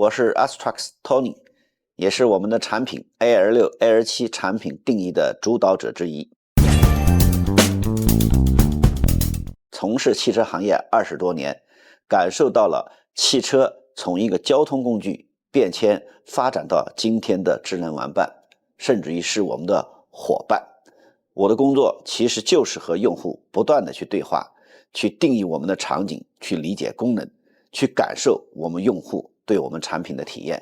我是 Astrax Tony， 也是我们的产品 AL6、AL7 产品定义的主导者之一。从事汽车行业20多年，感受到了汽车从一个交通工具变迁发展到今天的智能玩伴，甚至于是我们的伙伴。我的工作其实就是和用户不断的去对话，去定义我们的场景，去理解功能，去感受我们用户对我们产品的体验。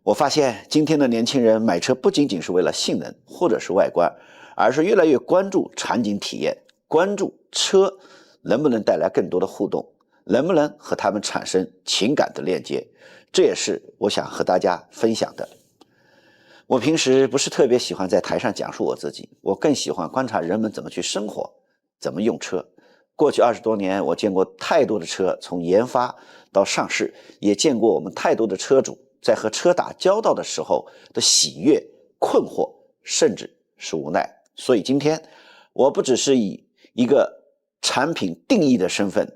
我发现今天的年轻人买车不仅仅是为了性能或者是外观，而是越来越关注场景体验，关注车能不能带来更多的互动，能不能和他们产生情感的链接。这也是我想和大家分享的。我平时不是特别喜欢在台上讲述我自己，我更喜欢观察人们怎么去生活，怎么用车。过去20多年，我见过太多的车从研发到上市，也见过我们太多的车主在和车打交道的时候的喜悦、困惑，甚至是无奈。所以今天我不只是以一个产品定义的身份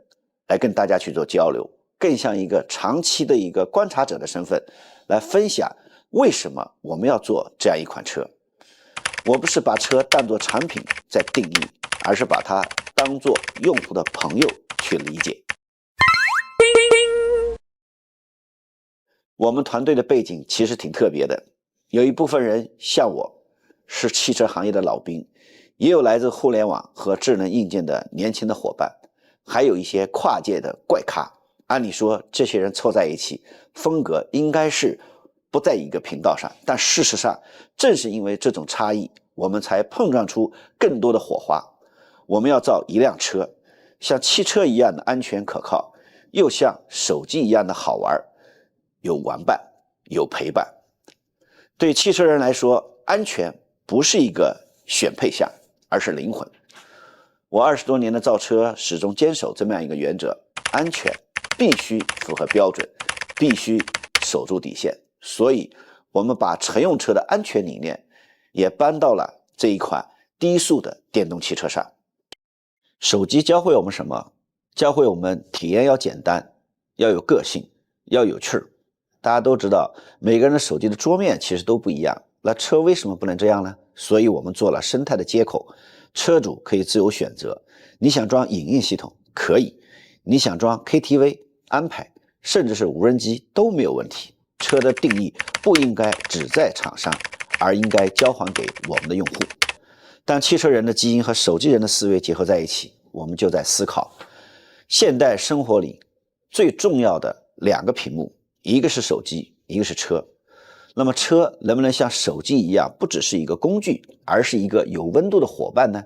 来跟大家去做交流，更像一个长期的一个观察者的身份来分享为什么我们要做这样一款车。我不是把车当作产品在定义，而是把它当作用户的朋友去理解。我们团队的背景其实挺特别的，有一部分人像我是汽车行业的老兵，也有来自互联网和智能硬件的年轻的伙伴，还有一些跨界的怪咖。按理说这些人凑在一起，风格应该是不在一个频道上，但事实上正是因为这种差异，我们才碰撞出更多的火花。我们要造一辆车，像汽车一样的安全可靠，又像手机一样的好玩，有玩伴，有陪伴。对汽车人来说，安全不是一个选配项，而是灵魂。我20多年的造车始终坚守这么样一个原则：安全必须符合标准，必须守住底线。所以我们把乘用车的安全理念也搬到了这一款低速的电动汽车上。手机教会我们什么？教会我们体验要简单，要有个性，要有趣儿。大家都知道，每个人的手机的桌面其实都不一样，那车为什么不能这样呢？所以我们做了生态的接口，车主可以自由选择。你想装影音系统可以，你想装 KTV 安排，甚至是无人机都没有问题。车的定义不应该只在厂商，而应该交还给我们的用户。当汽车人的基因和手机人的思维结合在一起，我们就在思考现代生活里最重要的2个屏幕，一个是手机，一个是车。那么车能不能像手机一样，不只是一个工具，而是一个有温度的伙伴呢？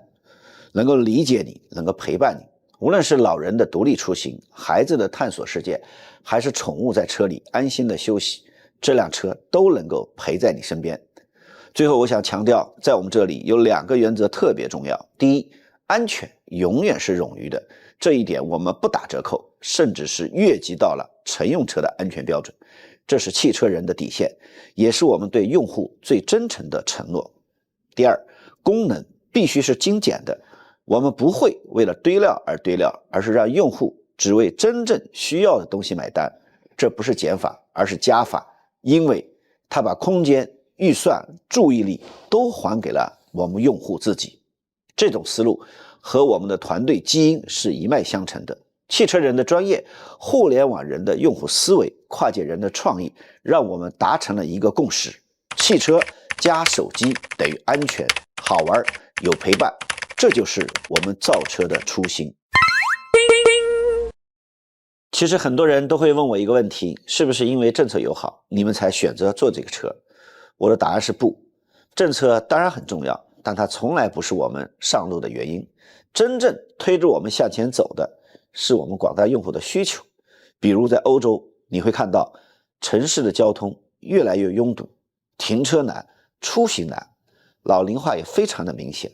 能够理解你，能够陪伴你。无论是老人的独立出行，孩子的探索世界，还是宠物在车里安心的休息，这辆车都能够陪在你身边。最后我想强调，在我们这里有2个原则特别重要。第一，安全永远是冗余的，这一点我们不打折扣，甚至是越级到了乘用车的安全标准。这是汽车人的底线，也是我们对用户最真诚的承诺。第二，功能必须是精简的，我们不会为了堆料而堆料，而是让用户只为真正需要的东西买单。这不是减法，而是加法，因为它把空间、预算、注意力都还给了我们用户自己。这种思路和我们的团队基因是一脉相承的。汽车人的专业，互联网人的用户思维，跨界人的创意，让我们达成了一个共识：汽车加手机等于安全、好玩、有陪伴。这就是我们造车的初心。其实很多人都会问我一个问题，是不是因为政策友好，你们才选择做这个车？我的答案是不。政策当然很重要，但它从来不是我们上路的原因。真正推着我们向前走的是我们广大用户的需求。比如在欧洲，你会看到城市的交通越来越拥堵，停车难，出行难，老龄化也非常的明显。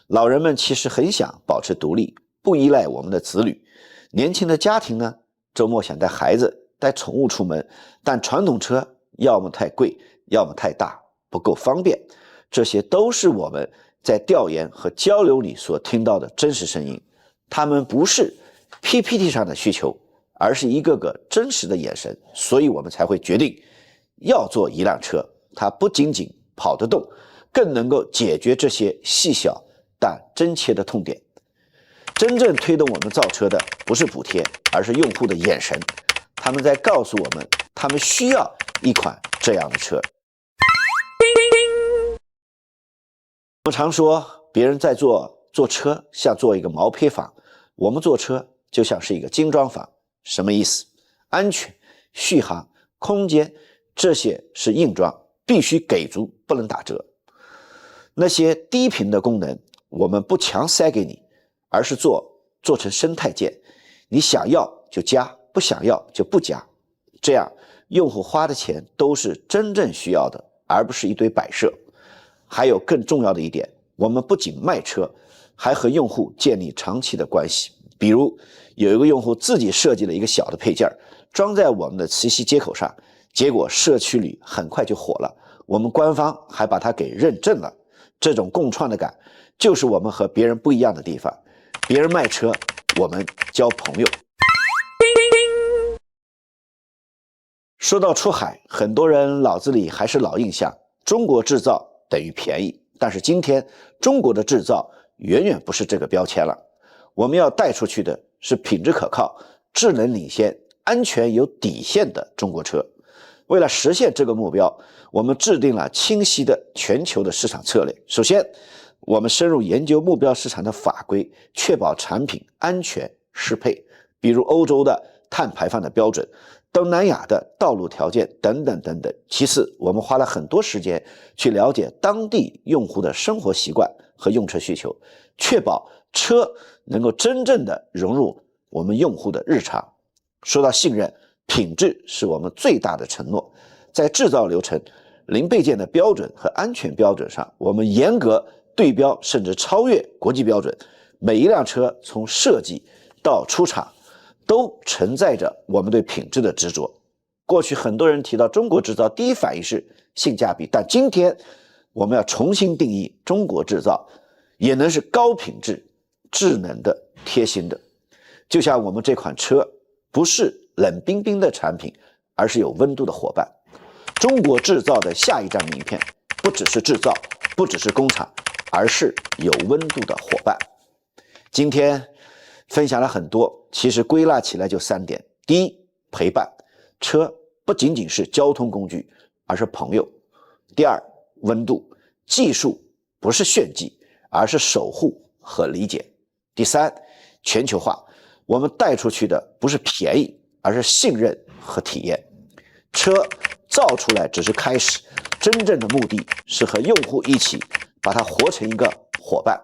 老人们其实很想保持独立，不依赖我们的子女。年轻的家庭呢，周末想带孩子、带宠物出门，但传统车要么太贵，要么太大，不够方便。这些都是我们在调研和交流里所听到的真实声音。他们不是 PPT 上的需求，而是一个个真实的眼神，所以我们才会决定要做一辆车，它不仅仅跑得动，更能够解决这些细小但真切的痛点。真正推动我们造车的不是补贴，而是用户的眼神，他们在告诉我们，他们需要一款这样的车。我们常说别人在做车像做一个毛坯房，我们做车就像是一个精装房。什么意思？安全、续航、空间，这些是硬装，必须给足，不能打折。那些低频的功能我们不强塞给你，而是做成生态件，你想要就加，不想要就不加，这样用户花的钱都是真正需要的，而不是一堆摆设。还有更重要的一点，我们不仅卖车，还和用户建立长期的关系。比如有一个用户自己设计了一个小的配件，装在我们的磁吸接口上，结果社区里很快就火了，我们官方还把它给认证了。这种共创的感就是我们和别人不一样的地方，别人卖车，我们交朋友。说到出海，很多人脑子里还是老印象，中国制造等于便宜，但是今天中国的制造远远不是这个标签了。我们要带出去的是品质可靠、智能领先、安全有底线的中国车。为了实现这个目标，我们制定了清晰的全球的市场策略。首先，我们深入研究目标市场的法规，确保产品安全适配，比如欧洲的碳排放的标准、东南亚的道路条件等等等等。其次，我们花了很多时间去了解当地用户的生活习惯和用车需求，确保车能够真正的融入我们用户的日常。说到信任，品质是我们最大的承诺。在制造流程、零配件的标准和安全标准上，我们严格对标甚至超越国际标准。每一辆车从设计到出厂都承载着我们对品质的执着。过去很多人提到中国制造，第一反应是性价比，但今天我们要重新定义中国制造，也能是高品质、智能的、贴心的。就像我们这款车不是冷冰冰的产品，而是有温度的伙伴。中国制造的下一张名片不只是制造，不只是工厂，而是有温度的伙伴。今天分享了很多，其实归纳起来就3点。第一，陪伴，车不仅仅是交通工具，而是朋友。第二，温度，技术不是炫技，而是守护和理解。第三，全球化，我们带出去的不是便宜，而是信任和体验。车造出来只是开始，真正的目的是和用户一起把它活成一个伙伴。